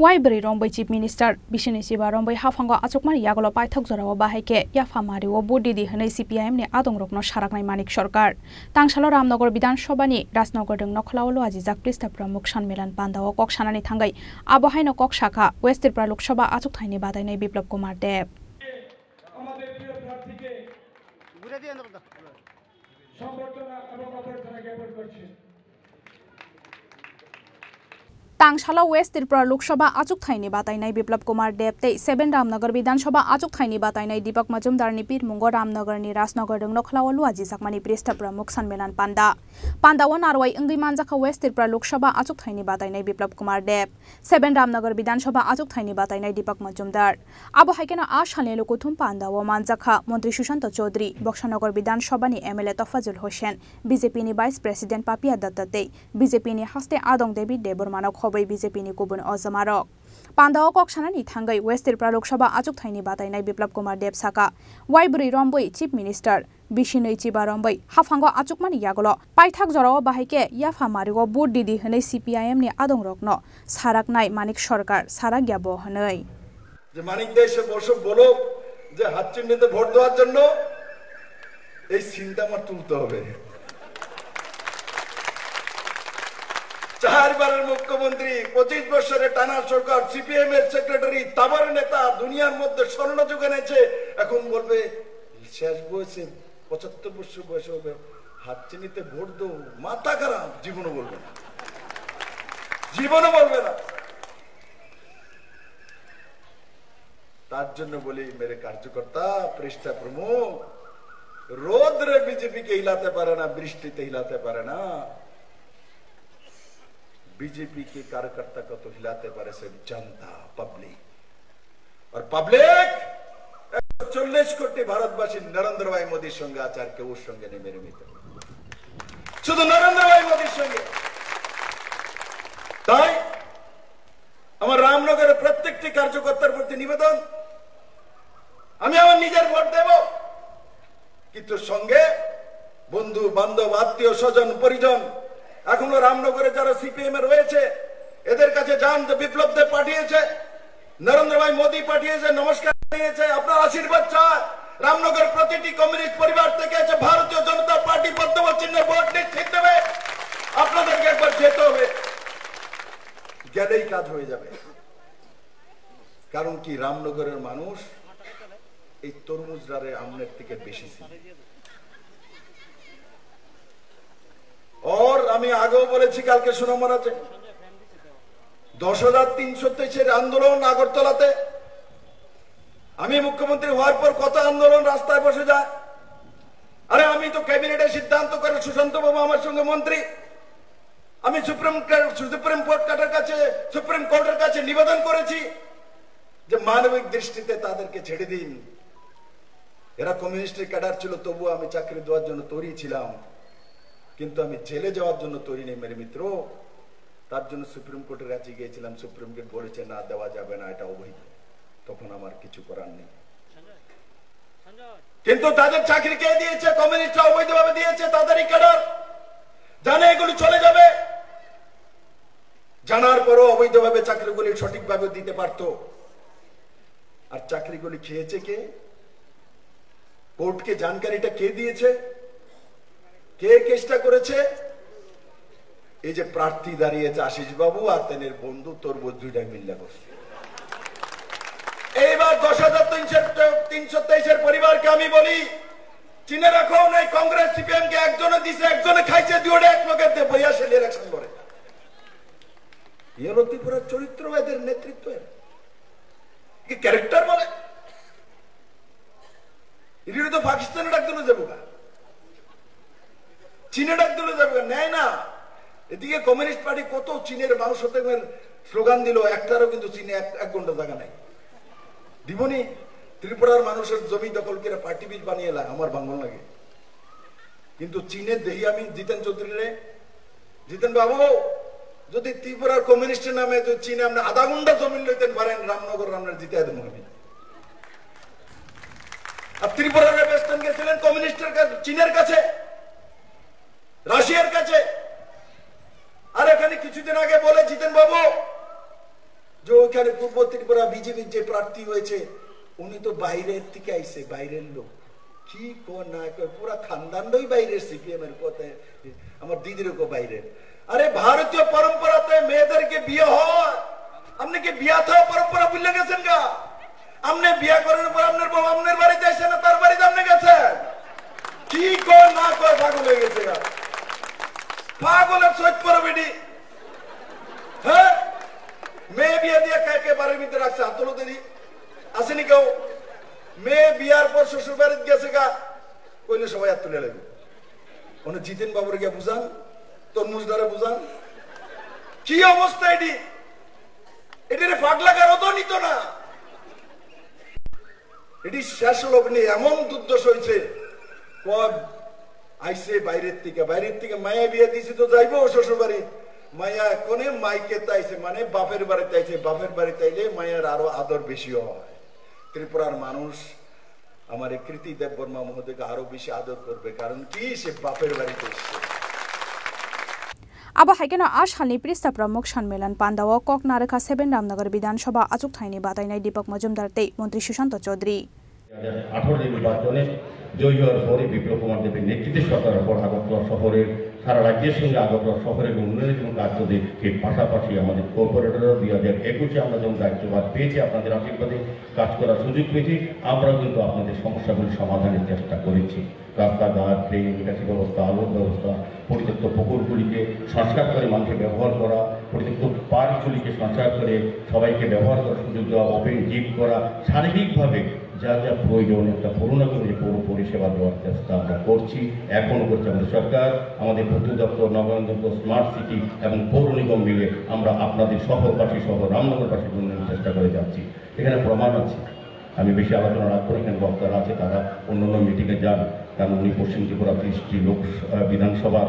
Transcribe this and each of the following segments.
Waibri Rombai Chief Minister Bishini Siba Rombai Hafango Achukmani Yagolo Paithok Zorawa Baheke Yafamari o Budi di Hanai CPIM ni Adong Rokno Sharaknai Manik Sarkar Tangshalo Ramnagar Bidan Sobani Rasnagar Deng Nokhlawlo Aji Jakrista Pramukh Sanmelan Pandao Kok Sanani Thangai Abohaino Kok Shaka West Tripura Lok Sabha Achuk Thaini Badainai Biplab Kumar Deb Tangshalo West Tripura Lok Sabha Achuk Thaini Batainai Biplab Kumar Deb te 7 Ramnagar Bidan Sabha Achuk Thaini Batainai Deepak Majumdar ni Pir Mungo Ramnagar ni Rasnagar Deng Nokhlawlo Aji Sakmani Prista Pramukh Sanmelan Pandawan Arwai Enggi Manjaka West Tripura Lok Sabha Achuk Thaini Batainai Biplab Kumar Deb 7 Ramnagar Bidan Sabha Achuk Thaini Batainai Deepak Majumdar Abo Haikena Ashalne Lokuthum Pandawa Manjaka Montri Sushant Chaudhary Bokshanagar Bidan Sabha ni MLA Tofazul Hossain BJP ni Vice President Papia Dattate BJP ni Haste Adong Devi Debormanok BJP ni Kubun Ozamarok Pandao Kok Sanani Thangai West Tripura Lok Sabha Achuk Thaini Batainai Biplab Kumar Deb Saka Waibri Rombai Chief Minister Bishini Chiba Rombai Hafango Achukmani Yagolo Paithak Zorawa Baheke Yafamarigo Budi di Hanai CPIM ni Adong Rokno Saraknai Manik Sarkar Saragyabo Hanai যে মানিক দেশে বসে বলো যে হাত চিহ্নিতে vote দেওয়ার জন্য এই চিন্তা আমার তুলতে হবে চারবারের মুখ্যমন্ত্রী 25 বছরের টানা সরকার সিপিএম এর সেক্রেটারি তাবর নেতা দুনিয়ার মধ্যে স্বর্ণ যুগ এনেছে এখন বলবে শেষ বয়সে 75 বছর বয়সে হবে হাত চিহ্নিতে ভোট দাও মাথা খারাপ জীবনও বলবে না তার জন্য বলি মেরে কার্যকর্তা পৃষ্ঠা প্রমুখ রোদ্রে বিজেপি কে হিলাতে পারে না বৃষ্টিতে হিলাতে পারে না बीजेपी के कार्यकर्ता को तो हिलाते पारे सिर्फ जनता पब्लिक और पब्लिक 140 कोटी भारतवासी नरेंद्र भाई मोदी संगे आचार के उस संगे ने मेरे मित्र शुद्ध नरेंद्र भाई मोदी संगे ताई আমার রামনগরের প্রত্যেকটি কার্যকর্তার প্রতি নিবেদন আমি আমার নিজের ভোট দেব কিন্তু সঙ্গে বন্ধু বান্ধব আত্মীয় স্বজন পরিজন এখনো রামনগরে যারা সিপিএম এ রয়েছে এদের কাছে যান যে বিপ্লব দেব পাঠিয়েছে নরেন্দ্র ভাই মোদি পাঠিয়েছে নমস্কার জানিয়েছে আপনার আশীর্বাদ চাই রামনগর প্রতিটি কমিউনিস্ট পরিবার থেকে আছে ভারতীয় জনতা পার্টি পদ্ম চিহ্নে ভোট নিশ্চিত দেবে আপনাদেরকে একবার যেতে হবে গেলেই কাজ হয়ে যাবে কারণ কি রামনগরের মানুষ এই তরমুজরারে আমনের থেকে বেশি ছিল और আমি আগেও বলেছি কালকে সুনামরাতে 10323 এর আন্দোলন আগরতলাতে আমি মুখ্যমন্ত্রী হওয়ার পর কত আন্দোলন রাস্তায় বসে যায় আরে আমি তো ক্যাবিনেটে সিদ্ধান্ত করে সুশান্ত বাবু আমার সঙ্গে মন্ত্রী আমি সুপ্রিম কোর্টের কাছে নিবেদন করেছি যে মানবিক দৃষ্টিতে তাদেরকে ছেড়ে দিন এরা কমিউনিস্টের ক্যাডার ছিল তবু আমি চাকরি দেওয়ার জন্য তৈরি ছিলাম কিন্তু আমি জেলে যাওয়ার জন্য তৈরি নেই মেরে মিত্র তার জন্য সুপ্রিম কোর্টের কাছে গিয়েছিলাম সুপ্রিম কোর্ট বলেছে না দেওয়া যাবে না এটা অবৈধ তখন আমার কিছু করার নেই কিন্তু তাদের চাকরি কে দিয়েছে কমিউনিস্টরা অবৈধভাবে দিয়েছে তাদেরই ক্যাডার জানে এগুলি চলে যাবে জানার পরও অবৈধভাবে চাকরিগুলি সঠিকভাবে দিতে পারতো আর চাকরিগুলি খেয়েছে কে কোর্টকে জানকারিটা কে দিয়েছে কে কেসটা করেছে এই যে প্রার্থী দাঁড়িয়েছে আশিস বাবু আর তেনের বন্ধু তরমুজ দুইটা মিল্লা করছে এইবার 10323 এর পরিবারকে আমি বলি চিনে রাখো নাই কংগ্রেস সিপিএম কে একজনে দিছে একজনে খাইছে দুইটা এক লোকের দিয়ে বইয়া সে ইলেকশন করে এর ত্রিপুরা চরিত্র এদের নেতৃত্ব কি ক্যারেক্টার বলে এর তো পাকিস্তানে ডাক দিলে যাবো না চীনে ডাক দিলে যাবে নেয় না এদিকে কমিউনিস্ট পার্টি কত চীনের মানুষ হতে স্লোগান দিল একটারও কিন্তু চীনে এক ঘন্টা জায়গা নাই দিবনি ত্রিপুরার মানুষের জমি দখল করে পার্টি বিল বানিয়ে এলাম আমার বাঙ্গল লাগে কিন্তু চীনের দেহি আমি জিতেন চৌধুরী জিতেন বাবু যদি ত্রিপুরার কমিউনিস্টের নামে যদি চীনে আপনি আধা ঘন্টা জমি লইতেন পারেন রামনগর রামনার জিতে দেন আর ত্রিপুরার বেস্টন গেছিলেন কমিউনিস্টের কাছে চীনের কাছে রাশিয়ার কাছে আর এখানে কিছুদিন আগে বলে জিতেন বাবু जो ওইখানে পূর্ব ত্রিপুরা বিজেপির যে প্রার্থী হয়েছে উনি তো বাইরের থেকে আইছে, বাইরের লোক। কি না পুরা খানদানই বাইরের, সিপিএম এর কথায় আমার দিদিরও বাইরের। আরে ভারতীয় পরম্পরাতে মেয়েদেরকে বিয়ে হয়, আপনি কি বিয়া থাকা পরম্পরা ভুলে গেছেন গা? আপনি বিয়া করার পর আপনার বউ আপনার বাড়িতে আসে না, তার বাড়িতে আপনি গেছেন? কি না কয় পাগল হয়ে গেছে গা, পাগলের সৈত পরে বেটি। হ্যাঁ, মেয়ে বিয়ে দিয়ে কাকে বাড়ির ভিতরে রাখছে? হাতলো দেরি আসেনি কেউ? মেয়ে বিয়ার পর শ্বশুর বাড়িতে গেছে গা, কইলে সবাই হাত তুলে লাগবে। মানে জিতেন বাবুর গিয়ে বুঝান, তরমুজদারে বুঝান কি অবস্থা এটি। এটির ফাট লাগার তো নিত না, এটি শেষ লগ্নে এমন দুর্দশ হয়েছে। আইসে বাইরের থেকে মায়া বিয়ে দিয়েছে তো যাইবো শ্বশুর বাড়ি। মায়া এখনে মাইকে তাইছে, মানে বাপের বাড়িতে আইছে। বাপের বাড়িতে আইলে মায়ের আরো আদর বেশি হয়। ত্রিপুরার মানুষ আমার কৃতি দেব বর্মা মহোদয়কে আরো বেশি আদর করবে, কারণ কি সে বাপের বাড়িতে এসছে। अब हाइकेन आसालनि पृष्ठ प्रमुख सम्मेलन पान्दाव कक नारेखा 7 रामनगर विधानसभा आचुक थाइनि बादायनाय दीपक मजुमदार तै मंत्री सुशांत चौधरी 2018 নির্বাচনে জয়ী হওয়ার পরে বিপ্লব কুমার দেবের নেতৃত্বে সরকারের পর আগরতলা শহরের সারা রাজ্যের সঙ্গে আগরতলা শহরের উন্নয়নের জন্য কাজ করে এর পাশাপাশি আমাদের কর্পোরেটররা 2021-এ আমরা যখন দায়িত্বভার পেয়েছি, আপনাদের আশীর্বাদে কাজ করার সুযোগ পেয়েছি, আমরাও কিন্তু আপনাদের সমস্যাগুলি সমাধানের চেষ্টা করেছি। রাস্তাঘাট, ট্রেন, নিকাশি ব্যবস্থা, আলোর ব্যবস্থা, পরিত্যক্ত পুকুরগুলিকে সংস্কার করে মানুষের ব্যবহার করা, পরিত্যক্ত পার্কগুলিকে সংস্কার করে সবাইকে ব্যবহার করার সুযোগ দেওয়া, ওপেন জিপ করা, শারীরিকভাবে যা যা প্রয়োজন একটা করোনা করে পৌর পরিষেবা দেওয়ার চেষ্টা আমরা করছি, এখনও করছি আমাদের সরকার। আমাদের পূর্ত দপ্তর, নগরায়ণ, স্মার্ট সিটি এবং পৌর নিগম মিলে আমরা আপনাদের শহরবাসী সহ রামনগরবাসীর উন্নয়নের চেষ্টা করে যাচ্ছি। এখানে প্রমাণ আছে, আমি বেশি আলোচনা রাখবো, এখানে বক্তারা আছে, তারা অন্যান্য মিটিংয়ে যান, কারণ উনি পশ্চিম ত্রিপুরা 30টি লোক বিধানসভার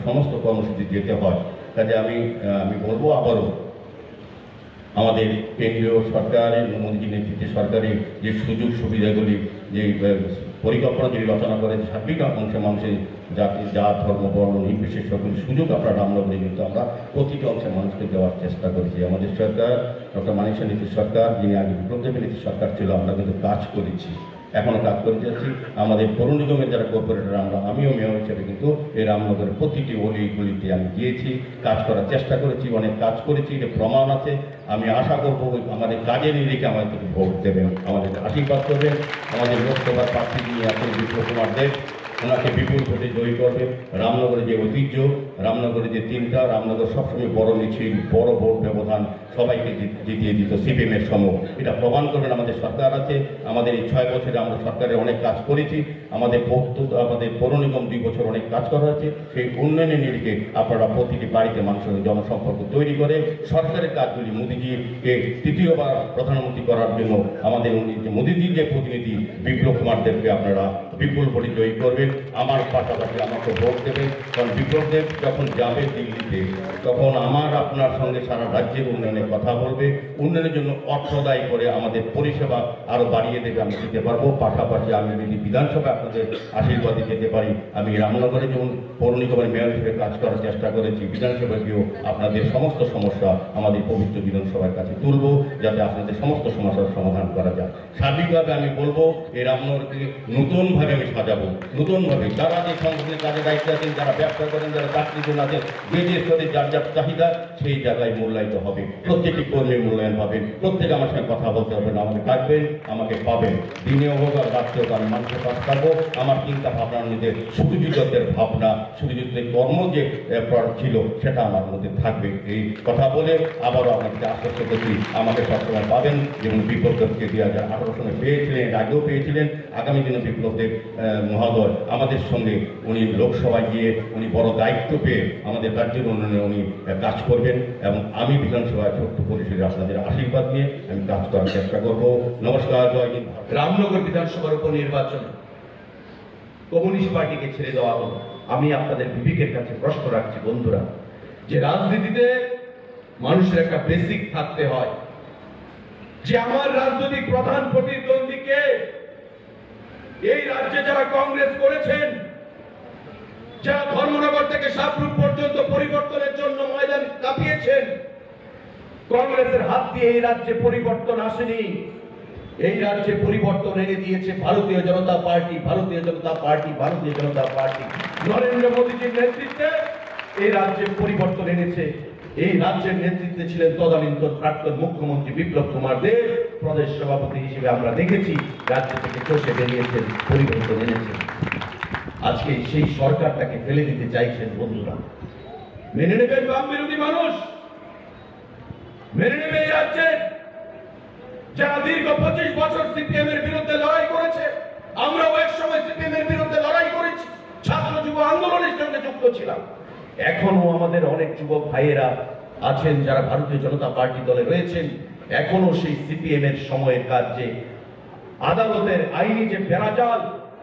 সমস্ত কর্মসূচি যেতে হয়। কাজে আমি বলবো আবারও আমাদের কেন্দ্রীয় সরকারের মোদীজির নেতৃত্বে সরকারের যে সুযোগ সুবিধাগুলি, যে পরিকল্পনা যদি রচনা করে সার্বিক অংশে মানুষের জাতি, জাত, ধর্ম, বর্ণ নির্বিশেষ সকল সুযোগ আমরা রামনগরে কিন্তু আমরা প্রতিটি অংশে মানুষকে দেওয়ার চেষ্টা করেছি। আমাদের সরকার ডক্টর মানিক সাহা নীতির সরকার, যিনি আগে বিপ্লব দেবের নীতির সরকার ছিল, আমরা কিন্তু কাজ করেছি, এখনও কাজ করে যাচ্ছি। আমাদের পৌর নিগমের যারা কর্পোরেটর, আমিও মেয়র হিসেবে কিন্তু এই রামনগরের প্রতিটি অলিগুলিতে আমি গিয়েছি, কাজ করার চেষ্টা করেছি, অনেক কাজ করেছি, এটা প্রমাণ আছে। আমি আশা করবো আমাদের কাজের নিরিখে আমাদেরকে ভোট দেবেন, আমাদের আশীর্বাদ করবেন। আমাদের লোকসভার প্রার্থী যিনি আছেন বিপ্লব কুমার দেব, ওনাকে বিপুল ভোটে জয়ী করবে। রামনগরে যে ঐতিহ্য, রামনগরে যে চিন্তা, রামনগর সবসময় বড় মিছিল, বড় ভোট ব্যবধান সবাইকে জিতিয়ে দিত সিপিএমের সময়, এটা প্রমাণ করবেন। আমাদের সরকার আছে, আমাদের এই 6 বছরে আমরা সরকারের অনেক কাজ করেছি। আমাদের পৌর নিগম 2 বছর অনেক কাজ করা হয়েছে। সেই উন্নয়নের নিরিখে আপনারা প্রতিটি বাড়িতে মানুষের জনসম্পর্ক তৈরি করে সরকারের কাজগুলি মোদীজিকে তৃতীয়বার প্রধানমন্ত্রী করার জন্য আমাদের মোদীজির যে প্রতিনিধি বিপ্লব কুমার দেবকে আপনারা বিপুল ভোটে জয়ী করবেন। আমার পাশাপাশি আমাকে ভোট দেবেন, কারণ বিপ্লব দেব যখন যাবে দিল্লিতে, তখন আমার আপনার সঙ্গে সারা রাজ্যের উন্নয়নের কথা বলবে, উন্নয়নের জন্য অর্থ দায়ী করে আমাদের পরিষেবা আরো বাড়িয়ে দেবে, আমি দিতে পারবো। পাশাপাশি আমি যদি বিধানসভা আপনাদের আশীর্বাদে যেতে পারি, আমি রামনগরে যেমন পৌর নিগমের মেয়র হিসেবে কাজ করার চেষ্টা করেছি, বিধানসভায় গিয়েও আপনাদের সমস্ত সমস্যা আমাদের পবিত্র বিধানসভার কাছে তুলব, যাতে আপনাদের সমস্ত সমস্যার সমাধান করা যায়। সার্বিকভাবে আমি বলবো এই রামনগরকে নতুনভাবে আমি সাজাবো, নতুনভাবে যারা যে সংগঠনের কাজে দায়িত্ব আছেন, যারা ব্যবসা করেন, যারা চাকরির জন্য আছেন, যে যে স্তরে যার যার চাহিদা সেই জায়গায় মূল্যায়িত হবে, প্রত্যেকটি কর্মীর মূল্যায়ন পাবেন, প্রত্যেকে আমার সঙ্গে কথা বলতে হবে না, আমাকে ডাকবেন, আমাকে পাবেন, দিনেও হোক আর রাত্রেও হোক আমি মানুষের কাজ করবো। আমার চিন্তা ভাবনার মধ্যে শুধুযুদ্ধের ভাবনা, শুধুযুদ্ধের কর্ম যে ছিল সেটা আমার মধ্যে থাকবে। এই কথা বলে আবারও আপনাকে আশ্বস্ত করছি, আমাকে সবসময় পাবেন, যেমন বিপ্লব দেবকে 2018 সালে পেয়েছিলেন, আগেও পেয়েছিলেন, আগামী দিনে বিপ্লব দেব মহোদয় আমাদের সঙ্গে উনি লোকসভায় গিয়ে উনি বড় দায়িত্ব পেয়ে আমাদের রাজ্যের উন্নয়নে উনি কাজ করবেন, এবং আমি বিধানসভায় ছোট্ট পরিসরে আপনাদের আশীর্বাদ নিয়ে আমি কাজ করার চেষ্টা করব। নমস্কার, জয় হিন্দ। রামনগর বিধানসভার উপনির্বাচনে কমিউনিস্ট পার্টিকে ছেড়ে দেওয়া হলো। আমি আপনাদের বিবেকের কাছে প্রশ্ন রাখছি বন্ধুরা, যে রাজনীতিতে মানুষের একটা বেসিক থাকতে হয়, যে আমার রাজনৈতিক প্রধান প্রতিদ্বন্দ্বীকে এই রাজ্যে যারা কংগ্রেস করেছেন, যারা ধর্মনগর থেকে সাবরুম পর্যন্ত পরিবর্তনের জন্য ময়দান কাঁপিয়েছেন, কংগ্রেসের হাত দিয়ে এই রাজ্যে পরিবর্তন আসেনি। এই রাজ্যে পরিবর্তন এনে দিয়েছে ভারতীয় জনতা পার্টি, ভারতীয় জনতা পার্টি, ভারতীয় জনতা পার্টি। নরেন্দ্র মোদীজির নেতৃত্বে এই রাজ্যে পরিবর্তন এনেছে। এই রাজ্যের নেতৃত্বে ছিলেন তদানীন্তন প্রাক্তন মুখ্যমন্ত্রী বিপ্লব কুমার দেব, প্রদেশ সভাপতি হিসেবে আমরা দেখেছি রাজ্য থেকে চষে বেরিয়েছেন, পরিবর্তন এনেছেন। আজকে সেই সরকারটাকে ফেলে দিতে চাইছেন বন্ধুরা। মেনে নেবেন বাম বিরোধী মানুষ? মেনে নেবে এই রাজ্যের যারা দীর্ঘ 25 বছর সিপিএম এর বিরুদ্ধে লড়াই করেছে? আমরাও এক সময় সিপিএম এর বিরুদ্ধে লড়াই করেছি, ছাত্র যুব আন্দোলনের সঙ্গে যুক্ত ছিলাম। এখনো আমাদের অনেক যুবক ভাইয়েরা আছেন যারা ভারতীয় জনতা পার্টি দলে রয়েছেন, এখনো সেই সিপিএম এর সময়ের কাজ যে আদালতের আইনি যে বেড়াজাল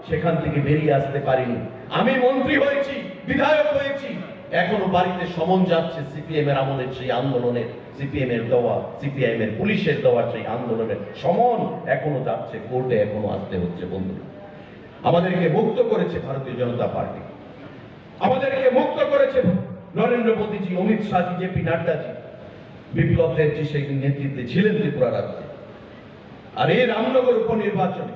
সেখান থেকে বেরিয়ে আসতে পারিনি। আমি মন্ত্রী হয়েছি, বিধায়ক হয়েছি, এখনো বাড়িতে সমন যাচ্ছে সিপিএম এর আমলের সেই আন্দোলনের, সিপিএম এর দেওয়া, সিপিআইএম এর পুলিশের দেওয়া সেই আন্দোলনের সমন এখনো যাচ্ছে, কোর্টে এখনো আসতে হচ্ছে। বন্ধুরা, আমাদেরকে মুক্ত করেছে ভারতীয় জনতা পার্টি, আমাদেরকে মুক্ত করেছে নরেন্দ্র মোদীজি, অমিত শাহজি, জেপি নাড্ডাজি, বিপ্লব দেবজি সেই নেতৃত্বে ছিলেন ত্রিপুরা রাজ্যে। আর এই রামনগর উপনির্বাচনে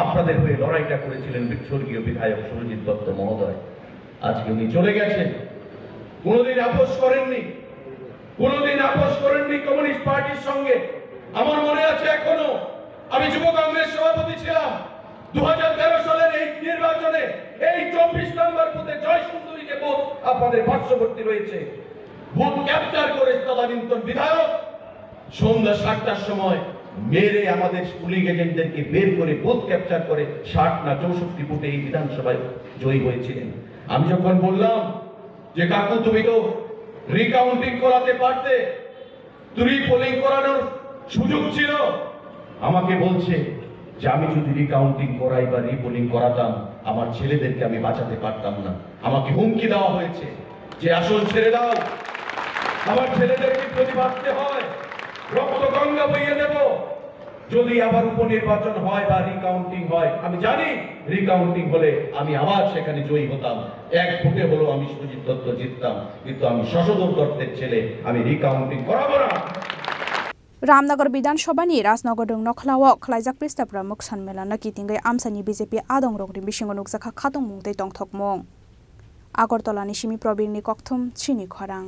আপনাদের হয়ে লড়াইটা করেছিলেন স্বর্গীয় বিধায়ক সুরজিৎ দত্ত মহোদয়। আজকে উনি চলে গেছেন, কোনোদিন আপোষ করেননি, কোনোদিন আপোষ করেননি কমিউনিস্ট পার্টির সঙ্গে। আমার মনে আছে এখনো, আমি যুব কংগ্রেস সভাপতি ছিলাম। 2013 সালের এই নির্বাচনে এই 24 নম্বর বুথে জয় সুন্দরীকে বুথ আপনাদের পার্শ্ববর্তী রয়েছে, বুথ ক্যাপচার করে তদানীন্তন বিধায়ক সন্ধ্যা 7টার সময় মেরে আমাদের পুলিং এজেন্টদেরকে বের করে বুথ ক্যাপচার করে 60 না 64 বুথে এই বিধানসভায় জয়ী হয়েছিলেন। আমি যখন বললাম যে কাকু তুমি তো রিকাউন্টিং করাতে পারতে, রিপোলিং করানোর সুযোগ ছিল, আমাকে বলছে যে আমি যদি রিকাউন্টিং করাই বা রিপোলিং করাতাম আমার ছেলেদেরকে আমি বাঁচাতে পারতাম না। আমাকে হুমকি দেওয়া হয়েছে যে আসল ছেড়ে দাও, আমার ছেলেদেরকে যদি বাঁচতে হয় রক্ত গঙ্গা বইয়ে দেব। যদি আবার উপনির্বাচন হয় বা রিকাউন্টিং হয়, আমি জানি রিকাউন্টিং হলে আমি আবার সেখানে জয়ী হতাম, 1 ভোটে হলো আমি সুজিত দত্ত জিততাম, কিন্তু আমি শশধর দত্তের ছেলে, আমি রিকাউন্টিং করাবো না। रामनगर विधानसभा नि राजनगर नखलाव खलाइजाक पृष्ठ प्रमुख सन्मेलन कितिंगै आमसानि बीजेपी आदं रोगनि बिसिंग नुकजाखा खाtung मुंगदै तंथकमं आगरतलानि सिमी प्रबीरनि कक्थुम चिनि खरां।